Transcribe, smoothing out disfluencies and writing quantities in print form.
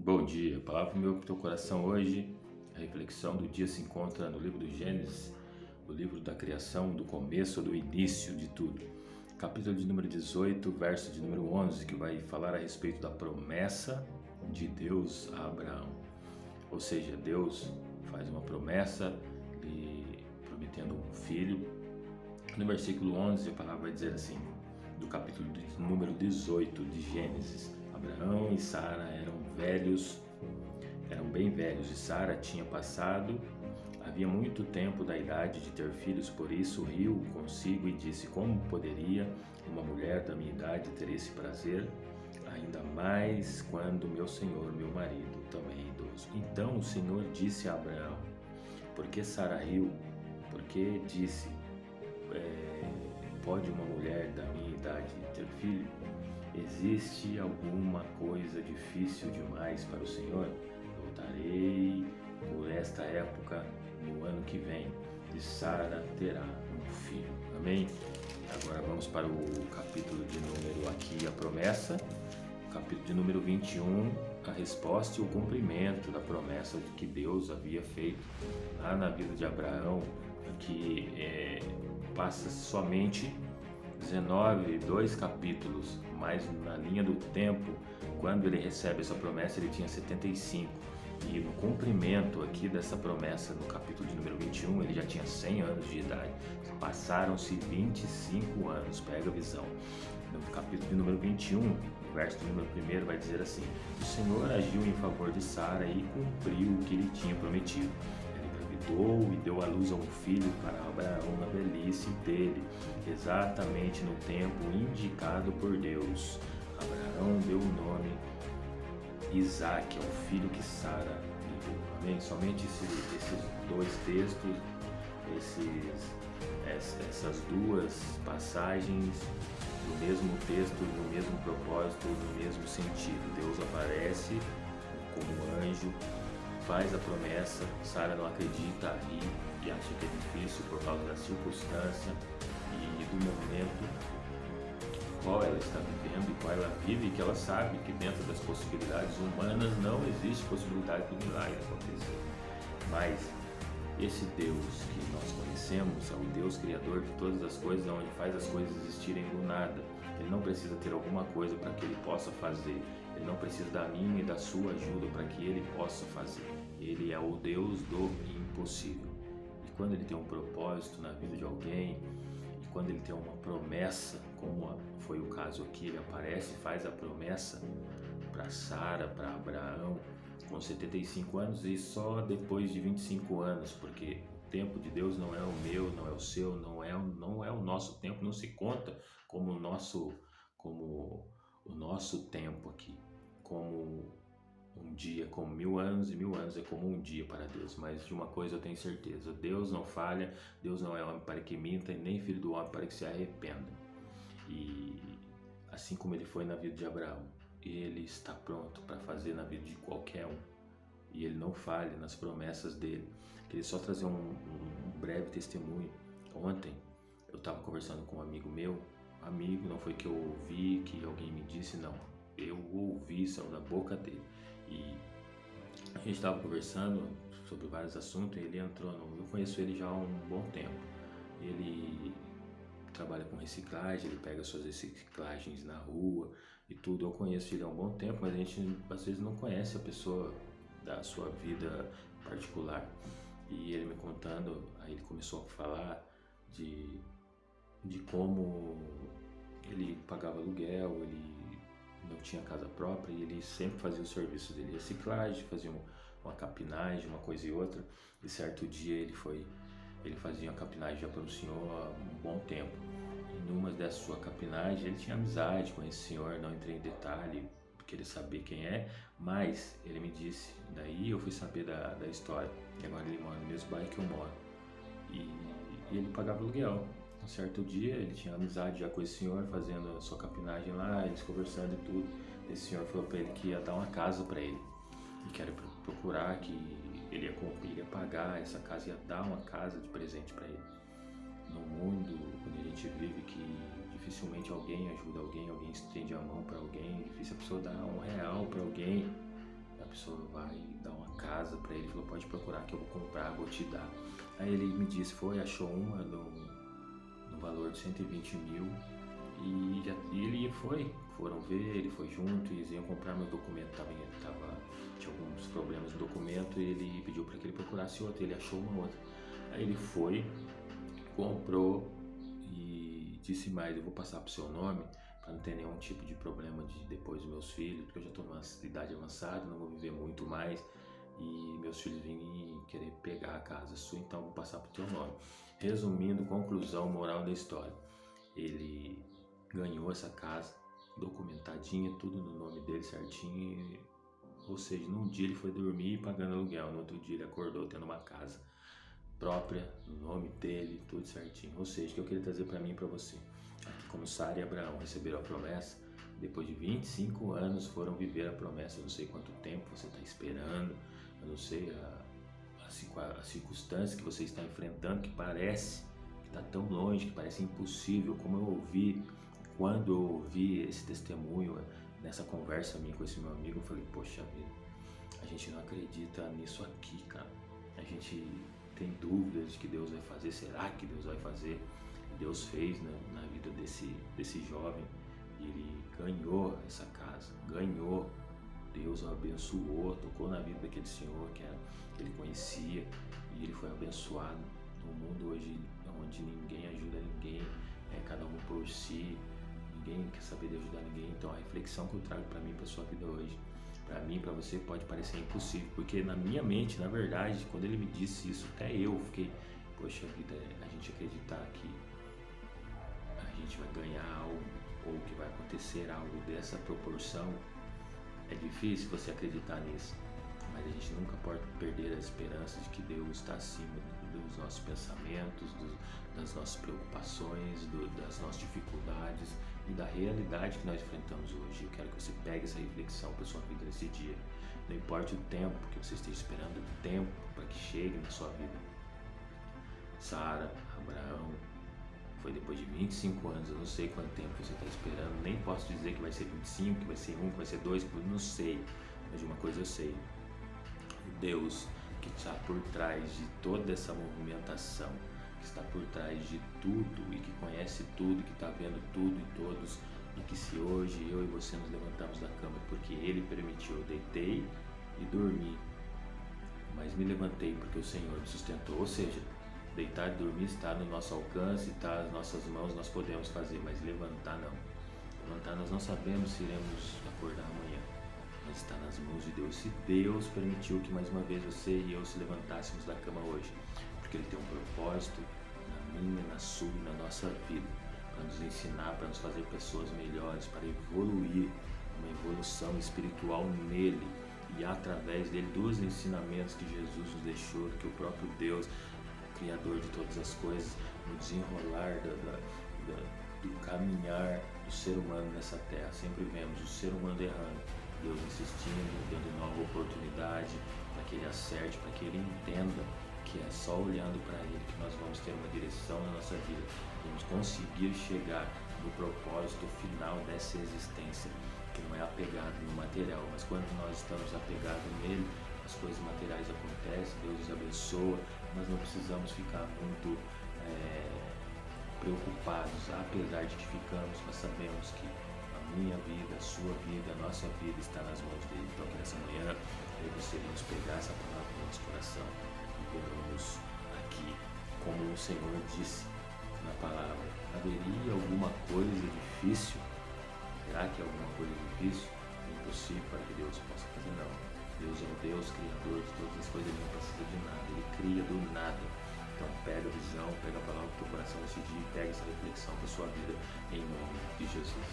Bom dia, a palavra meu para o teu coração hoje, a reflexão do dia se encontra no livro do Gênesis, o livro da criação, do começo, do início de tudo. Capítulo de número 18, verso de número 11, que vai falar a respeito da promessa de Deus a Abraão. Ou seja, Deus faz uma promessa, lhe prometendo um filho. No versículo 11, a palavra vai dizer assim, do capítulo de número 18 de Gênesis: Abraão e Sara eram bem velhos, e Sara tinha passado havia muito tempo da idade de ter filhos, por isso riu consigo e disse: como poderia uma mulher da minha idade ter esse prazer, ainda mais quando meu senhor, meu marido, também é idoso? Então o Senhor disse a Abraão: por que Sara riu? Porque disse: pode uma mulher da minha idade ter filho? Existe alguma coisa difícil demais para o Senhor? Voltarei por esta época no ano que vem, e Sara terá um filho. Amém? Agora vamos para o capítulo de número aqui, a promessa. Capítulo de número 21, a resposta e o cumprimento da promessa que Deus havia feito lá na vida de Abraão, que passa somente 2 capítulos, mas na linha do tempo, quando ele recebe essa promessa, ele tinha 75. E no cumprimento aqui dessa promessa, no capítulo de número 21, ele já tinha 100 anos de idade. Passaram-se 25 anos, pega a visão. No capítulo de número 21, o verso de número 1 vai dizer assim: o Senhor agiu em favor de Sara e cumpriu o que lhe tinha prometido. E deu à luz a um filho para Abraão na velhice dele, exatamente no tempo indicado por Deus. Abraão deu o nome Isaque ao filho que Sara lhe deu. Amém? Somente esses dois textos, essas duas passagens do mesmo texto, no mesmo propósito, no mesmo sentido. Deus aparece como anjo, faz a promessa, Sara não acredita e acha que é difícil por causa da circunstância e do momento qual ela está vivendo e qual ela vive, que ela sabe que dentro das possibilidades humanas não existe possibilidade do milagre acontecer. Mas esse Deus que nós conhecemos é o Deus criador de todas as coisas, onde faz as coisas existirem do nada. Ele não precisa ter alguma coisa para que ele possa fazer. Ele não precisa da minha e da sua ajuda para que ele possa fazer. Ele é o Deus do impossível. E quando ele tem um propósito na vida de alguém, e quando ele tem uma promessa, como foi o caso aqui, ele aparece e faz a promessa para Sara, para Abraão, com 75 anos e só depois de 25 anos, porque o tempo de Deus não é o meu, não é o seu, não é o nosso tempo, não se conta como o nosso tempo aqui, como um dia, como 1000 anos, e 1000 anos é como um dia para Deus. Mas de uma coisa eu tenho certeza: Deus não falha, Deus não é homem para que minta, e nem filho do homem para que se arrependa. E assim como ele foi na vida de Abraão, ele está pronto para fazer na vida de qualquer um. E ele não falha nas promessas dele. Queria só trazer um breve testemunho. Ontem eu estava conversando com um amigo meu. Amigo, não foi que eu ouvi, que alguém me disse, não. Eu ouvi, saiu da boca dele. E a gente estava conversando sobre vários assuntos e ele entrou eu conheço ele já há um bom tempo. Ele trabalha com reciclagem, ele pega suas reciclagens na rua e tudo. Eu conheço ele há um bom tempo, mas a gente às vezes não conhece a pessoa da sua vida particular. E ele me contando, aí ele começou a falar de como ele pagava aluguel, ele não tinha casa própria e ele sempre fazia o serviço dele, reciclagem, fazia uma capinagem, uma coisa e outra. E certo dia ele fazia a capinagem já para o senhor há um bom tempo. E numa dessas sua capinagem ele tinha amizade com esse senhor, não entrei em detalhe, querer saber quem é, mas ele me disse, daí eu fui saber da história, e agora ele mora no mesmo bairro que eu moro, e ele pagava aluguel. Um certo dia ele tinha amizade já com esse senhor, fazendo a sua capinagem lá, eles conversando e tudo. Esse senhor falou para ele que ia dar uma casa para ele, e que era procurar, que ele ia pagar essa casa, ia dar uma casa de presente para ele. No mundo onde a gente vive, que dificilmente alguém ajuda alguém estende a mão para alguém, é difícil a pessoa dar R$1 para alguém, a pessoa vai dar uma casa para ele, falou, pode procurar que eu vou comprar, vou te dar. Aí ele me disse, achou uma no valor de 120 mil e ele foram ver, ele foi junto e eles iam comprar meu documento, tinha alguns problemas no documento e ele pediu para que ele procurasse outra, ele achou uma outra. Aí ele foi, comprou e disse mais, eu vou passar pro seu nome para não ter nenhum tipo de problema depois dos meus filhos, porque eu já estou numa idade avançada, não vou viver muito mais e meus filhos vêm querer pegar a casa sua, então eu vou passar pro teu nome. Resumindo, conclusão, moral da história, ele ganhou essa casa, documentadinha, tudo no nome dele certinho, ou seja, num dia ele foi dormir pagando aluguel, no outro dia ele acordou tendo uma casa própria, no nome dele, tudo certinho. Ou seja, o que eu queria trazer para mim e para você, aqui como Sara e Abraão receberam a promessa, depois de 25 anos foram viver a promessa. Eu não sei quanto tempo você está esperando, eu não sei a circunstância que você está enfrentando, que parece que está tão longe, que parece impossível, como eu ouvi, quando eu ouvi esse testemunho, nessa conversa minha com esse meu amigo, eu falei, poxa vida, a gente não acredita nisso aqui, cara, a gente tem dúvidas de que Deus vai fazer, será que Deus vai fazer? Deus fez, né, na vida desse jovem, ele ganhou essa casa, Deus o abençoou, tocou na vida daquele senhor que ele conhecia e ele foi abençoado. No mundo hoje onde ninguém ajuda ninguém, cada um por si, ninguém quer saber de ajudar ninguém. Então a reflexão que eu trago para mim, para sua vida hoje, para mim, para você, pode parecer impossível, porque na minha mente, na verdade, quando ele me disse isso, até eu fiquei, poxa vida, a gente acreditar que a gente vai ganhar algo ou que vai acontecer algo dessa proporção, é difícil você acreditar nisso, mas a gente nunca pode perder a esperança de que Deus está acima dos nossos pensamentos, das nossas preocupações, das nossas dificuldades e da realidade que nós enfrentamos hoje. Eu quero que você pegue essa reflexão para a sua vida nesse dia. Não importa o tempo que você esteja esperando, o tempo para que chegue na sua vida. Sara, Abraão, foi depois de 25 anos, eu não sei quanto tempo você está esperando, nem posso dizer que vai ser 25, que vai ser 1, que vai ser 2, não sei, mas de uma coisa eu sei, o Deus que está por trás de toda essa movimentação, que está por trás de tudo e que conhece tudo, que está vendo tudo e todos, e que se hoje eu e você nos levantamos da cama porque Ele permitiu, eu deitei e dormi, mas me levantei porque o Senhor me sustentou, ou seja, deitar e dormir está no nosso alcance, está nas nossas mãos, nós podemos fazer, mas levantar não. Levantar nós não sabemos se iremos acordar amanhã, mas está nas mãos de Deus. Se Deus permitiu que mais uma vez você e eu se levantássemos da cama hoje, porque Ele tem um propósito na minha, na sua e na nossa vida, para nos ensinar, para nos fazer pessoas melhores, para evoluir, uma evolução espiritual nele e através dele, dos ensinamentos que Jesus nos deixou, que o próprio Deus, Criador de todas as coisas, no desenrolar do caminhar do ser humano nessa terra. Sempre vemos o ser humano errando, Deus insistindo, dando nova oportunidade para que ele acerte, para que ele entenda que é só olhando para ele que nós vamos ter uma direção na nossa vida, vamos conseguir chegar no propósito final dessa existência, que não é apegado no material, mas quando nós estamos apegados nele, as coisas materiais acontecem, Deus nos abençoa, nós não precisamos ficar muito preocupados, apesar de que ficamos, nós sabemos que a minha vida, a sua vida, a nossa vida está nas mãos dele. Então que nessa manhã eu gostaríamos pegar essa palavra no nosso coração e vermos aqui, como o Senhor disse na palavra, haveria alguma coisa difícil? Será que é alguma coisa difícil? É impossível para que Deus possa fazer, não. Deus é o Deus Criador de todas as coisas, Ele não precisa de nada, Ele cria do nada. Então pega a visão, pega a palavra do teu coração nesse dia e pega essa reflexão para a sua vida em nome de Jesus.